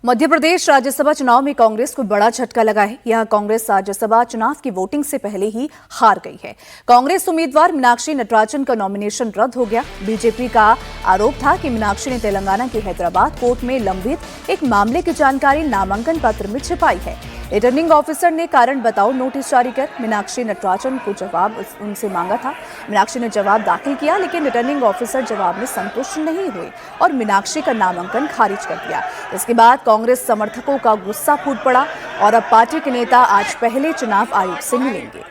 मध्य प्रदेश राज्यसभा चुनाव में कांग्रेस को बड़ा झटका लगा है। यह कांग्रेस राज्यसभा चुनाव की वोटिंग से पहले ही हार गई है। कांग्रेस उम्मीदवार मीनाक्षी नटराजन का नॉमिनेशन रद्द हो गया। बीजेपी का आरोप था कि मीनाक्षी ने तेलंगाना की हैदराबाद कोर्ट में लंबित एक मामले की जानकारी नामांकन पत्र में छिपाई है। रिटर्निंग ऑफिसर ने कारण बताओ नोटिस जारी कर मीनाक्षी नटराजन को जवाब उनसे मांगा था। मीनाक्षी ने जवाब दाखिल किया, लेकिन रिटर्निंग ऑफिसर जवाब में संतुष्ट नहीं हुए और मीनाक्षी का नामांकन खारिज कर दिया। इसके बाद कांग्रेस समर्थकों का गुस्सा फूट पड़ा और अब पार्टी के नेता आज पहले चुनाव आयोग से मिलेंगे।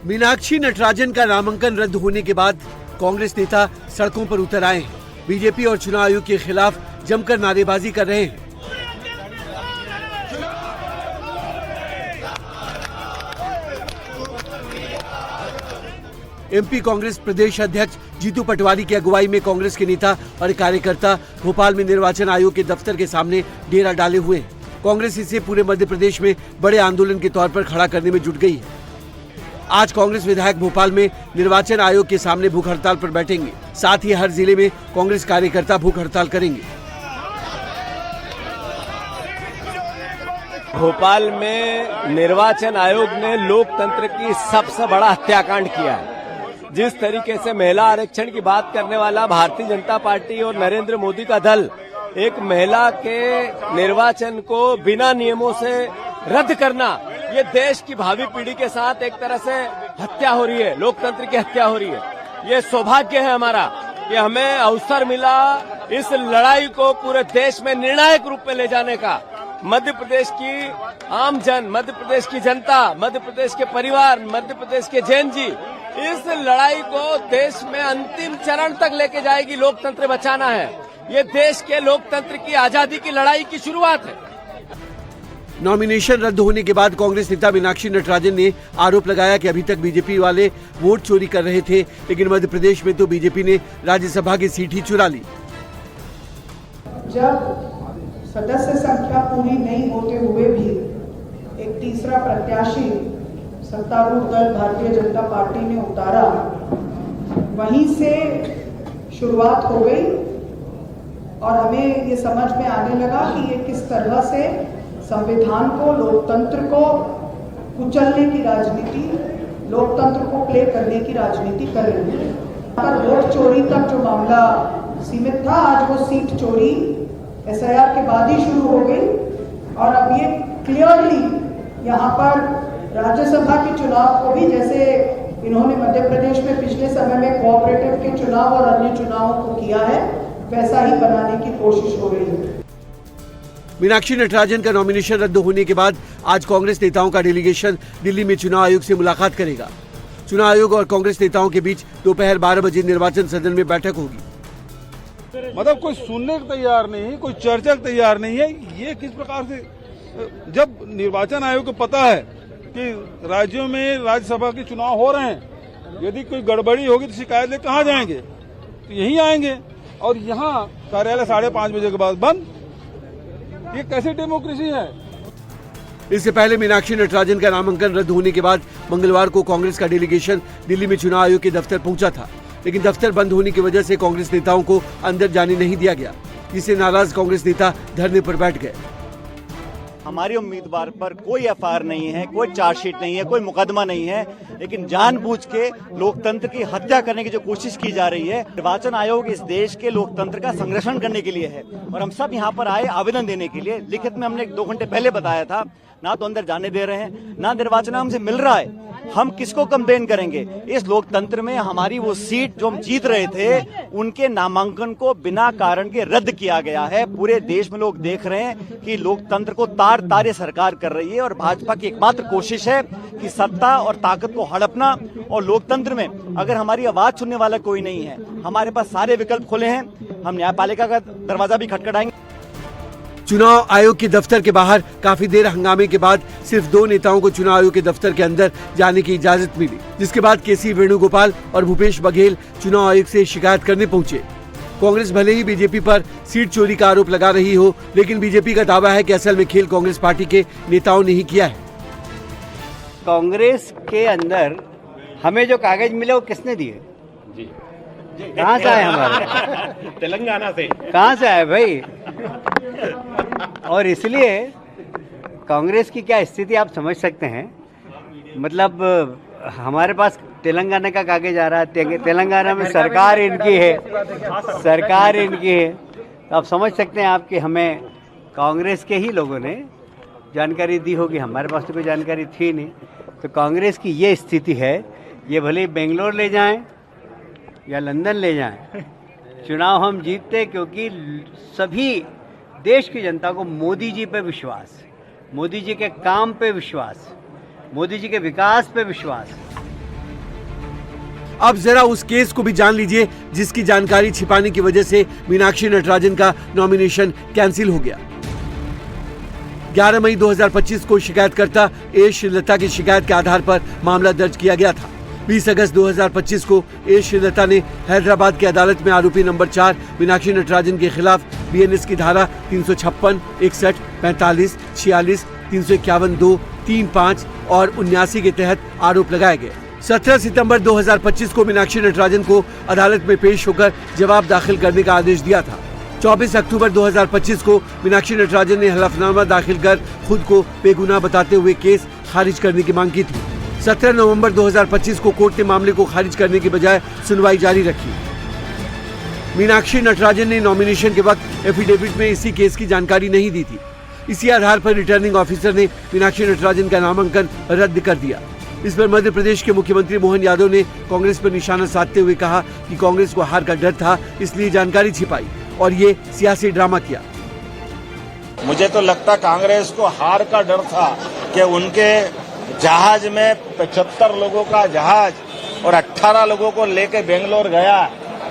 मीनाक्षी नटराजन का नामांकन रद्द होने के बाद कांग्रेस नेता सड़कों पर उतर आए हैं। बीजेपी और चुनाव आयोग के खिलाफ जमकर नारेबाजी कर रहे हैं। एमपी कांग्रेस प्रदेश अध्यक्ष जीतू पटवारी की अगुवाई में कांग्रेस के नेता और कार्यकर्ता भोपाल में निर्वाचन आयोग के दफ्तर के सामने डेरा डाले हुए हैं। कांग्रेस इसे पूरे मध्य प्रदेश में बड़े आंदोलन के तौर पर खड़ा करने में जुट गई है। आज कांग्रेस विधायक भोपाल में निर्वाचन आयोग के सामने भूख हड़ताल पर बैठेंगे। साथ ही हर जिले में कांग्रेस कार्यकर्ता भूख हड़ताल करेंगे। भोपाल में निर्वाचन आयोग ने लोकतंत्र की सबसे बड़ा हत्याकांड किया है। जिस तरीके से महिला आरक्षण की बात करने वाला भारतीय जनता पार्टी और नरेंद्र मोदी का दल एक महिला के निर्वाचन को बिना नियमों से रद्द करना, ये देश की भावी पीढ़ी के साथ एक तरह से हत्या हो रही है, लोकतंत्र की हत्या हो रही है। ये सौभाग्य है हमारा कि हमें अवसर मिला इस लड़ाई को पूरे देश में निर्णायक रूप में ले जाने का। मध्य प्रदेश की आम जन, मध्य प्रदेश की जनता, मध्य प्रदेश के परिवार, मध्य प्रदेश के जैन जी इस लड़ाई को देश में अंतिम चरण तक लेके जाएगी। लोकतंत्र बचाना है, ये देश के लोकतंत्र की आजादी की लड़ाई की शुरुआत है। नॉमिनेशन रद्द होने के बाद कांग्रेस नेता मीनाक्षी नटराजन ने आरोप लगाया कि अभी तक बीजेपी वाले वोट चोरी कर रहे थे, लेकिन मध्य प्रदेश में तो बीजेपी ने राज्यसभा की सीट ही चुरा ली। जब सदस्य संख्या पूरी नहीं होते हुए भी एक तीसरा प्रत्याशी सत्तारूढ़ दल भारतीय जनता पार्टी ने उतारा, वहीं से शुरुआत हो गई और हमें ये समझ में आने लगा कि ये किस तरह से संविधान को, लोकतंत्र को कुचलने की राजनीति, लोकतंत्र को प्ले करने की राजनीति कर रही है। पर वोट चोरी तक जो मामला सीमित था, आज वो सीट चोरी एसआईआर के बाद ही शुरू हो गई और अब ये क्लियरली यहाँ पर राज्यसभा के चुनाव को भी, जैसे इन्होंने मध्य प्रदेश में पिछले समय में कोऑपरेटिव के चुनाव और अन्य चुनावों को किया है, वैसा ही बनाने की कोशिश हो रही है। मीनाक्षी नटराजन का नॉमिनेशन रद्द होने के बाद आज कांग्रेस नेताओं का डेलीगेशन दिल्ली में चुनाव आयोग से मुलाकात करेगा। चुनाव आयोग और कांग्रेस नेताओं के बीच दोपहर 12 बजे निर्वाचन सदन में बैठक होगी। मतलब कोई सुनने को तैयार नहीं है, कोई चर्चा को तैयार नहीं है। ये किस प्रकार से, जब निर्वाचन आयोग को पता है कि राज्यों में राज्यसभा के चुनाव हो रहे हैं, यदि कोई गड़बड़ी होगी तो शिकायत ले कहाँ जाएंगे? तो यहीं आएंगे और यहाँ कार्यालय 5:30 बजे के बाद बंद। ये कैसी डेमोक्रेसी है? इससे पहले मीनाक्षी नटराजन का नामांकन रद्द होने के बाद मंगलवार को कांग्रेस का डेलीगेशन दिल्ली में चुनाव आयोग के दफ्तर पहुंचा था, लेकिन दफ्तर बंद होने की वजह से कांग्रेस नेताओं को अंदर जाने नहीं दिया गया, जिससे नाराज कांग्रेस नेता धरने पर बैठ गए। हमारे उम्मीदवार पर कोई एफआईआर नहीं है, कोई चार्जशीट नहीं है, कोई मुकदमा नहीं है, लेकिन जानबूझ के लोकतंत्र की हत्या करने की जो कोशिश की जा रही है। निर्वाचन आयोग इस देश के लोकतंत्र का संरक्षण करने के लिए है और हम सब यहाँ पर आए आवेदन देने के लिए। लिखित में हमने 2 घंटे पहले बताया था, ना तो अंदर जाने दे रहे हैं, ना निर्वाचन हमसे मिल रहा है। हम किसको कंप्लेन करेंगे? इस लोकतंत्र में हमारी वो सीट जो हम जीत रहे थे, उनके नामांकन को बिना कारण के रद्द किया गया है। पूरे देश में लोग देख रहे हैं कि लोकतंत्र को तार तारे सरकार कर रही है और भाजपा की एकमात्र कोशिश है कि सत्ता और ताकत को हड़पना। और लोकतंत्र में अगर हमारी आवाज सुनने वाला कोई नहीं है, हमारे पास सारे विकल्प खुले हैं। हम न्यायपालिका का दरवाजा भी खटखटाएंगे। चुनाव आयोग के दफ्तर के बाहर काफी देर हंगामे के बाद सिर्फ 2 नेताओं को चुनाव आयोग के दफ्तर के अंदर जाने की इजाजत मिली, जिसके बाद केसी वेणुगोपाल और भूपेश बघेल चुनाव आयोग से शिकायत करने पहुंचे। कांग्रेस भले ही बीजेपी पर सीट चोरी का आरोप लगा रही हो, लेकिन बीजेपी का दावा है कि असल में खेल कांग्रेस पार्टी के नेताओं ने ही किया है। कांग्रेस के अंदर हमें जो कागज मिले वो किसने दिए? जी कहाँ से आए हमारे? तेलंगाना से। कहाँ से आए भाई? और इसलिए कांग्रेस की क्या स्थिति आप समझ सकते हैं। मतलब हमारे पास तेलंगाना का कागज आ रहा है, तेलंगाना में सरकार इनकी है, सरकार इनकी है, तो आप समझ सकते हैं आप कि हमें कांग्रेस के ही लोगों ने जानकारी दी होगी, हमारे पास तो कोई जानकारी थी नहीं। तो कांग्रेस की ये स्थिति है, ये भले बेंगलोर ले जाएं या लंदन ले जाएं, चुनाव हम जीतते क्योंकि सभी देश की जनता को मोदी जी पे विश्वास, मोदी जी के काम पे विश्वास, मोदी जी के विकास पे विश्वास। अब जरा उस केस को भी जान लीजिए जिसकी जानकारी छिपाने की वजह से मीनाक्षी नटराजन का नॉमिनेशन कैंसिल हो गया। 11 मई 2025 को शिकायतकर्ता ए श्रीलता की शिकायत के आधार पर मामला दर्ज किया गया था। 20 अगस्त 2025 को ए श्रीलता ने हैदराबाद की अदालत में आरोपी नंबर 4 मीनाक्षी नटराजन के खिलाफ बीएनएस की धारा 356, 61, 45, 46, 351, 2, 3, 5 और 79 के तहत आरोप लगाए गए। 17 सितंबर 2025 को मीनाक्षी नटराजन को अदालत में पेश होकर जवाब दाखिल करने का आदेश दिया था। 24 अक्टूबर 2025 को मीनाक्षी नटराजन ने हलफनामा दाखिल कर खुद को बेगुनाह बताते हुए केस खारिज करने की मांग की थी। 17 नवंबर 2025 को कोर्ट ने मामले को खारिज करने के बजाय सुनवाई जारी रखी। मीनाक्षी नटराजन ने नॉमिनेशन के वक्त एफिडेविट में इसी केस की जानकारी नहीं दी थी। इसी आधार पर रिटर्निंग ऑफिसर ने मीनाक्षी नटराजन का नामांकन रद्द कर दिया। इस पर मध्य प्रदेश के मुख्यमंत्री मोहन यादव ने कांग्रेस पर निशाना साधते हुए कहा कि कांग्रेस को हार का डर था, इसलिए जानकारी छिपाई और ये सियासी ड्रामा किया। मुझे तो लगता कांग्रेस को हार का डर था कि उनके जहाज में 75 लोगों का जहाज और 18 लोगों को लेके बेंगलोर गया।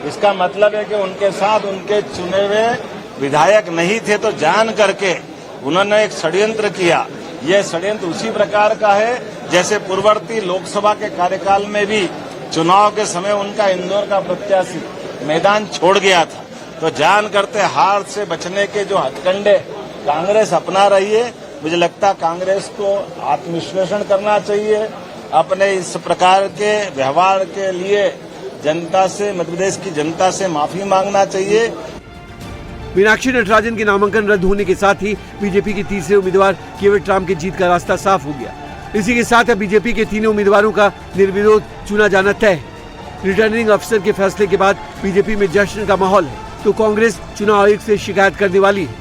इसका मतलब है कि उनके साथ उनके चुने हुए विधायक नहीं थे, तो जान करके उन्होंने एक षड्यंत्र किया। यह षड्यंत्र उसी प्रकार का है जैसे पूर्ववर्ती लोकसभा के कार्यकाल में भी चुनाव के समय उनका इंदौर का प्रत्याशी मैदान छोड़ गया था। तो जान करते हार से बचने के जो हथकंडे कांग्रेस अपना रही है, मुझे लगता कांग्रेस को आत्मविश्लेषण करना चाहिए। अपने इस प्रकार के व्यवहार के लिए जनता से, मध्य प्रदेश की जनता से माफी मांगना चाहिए। मीनाक्षी नटराजन के नामांकन रद्द होने के साथ ही बीजेपी के तीसरे उम्मीदवार केवट राम की जीत का रास्ता साफ हो गया। इसी के साथ अब बीजेपी के तीनों उम्मीदवारों का निर्विरोध चुना जाना तय है। रिटर्निंग अफसर के फैसले के बाद बीजेपी में जश्न का माहौल है, तो कांग्रेस चुनाव आयोग से शिकायत करने वाली है।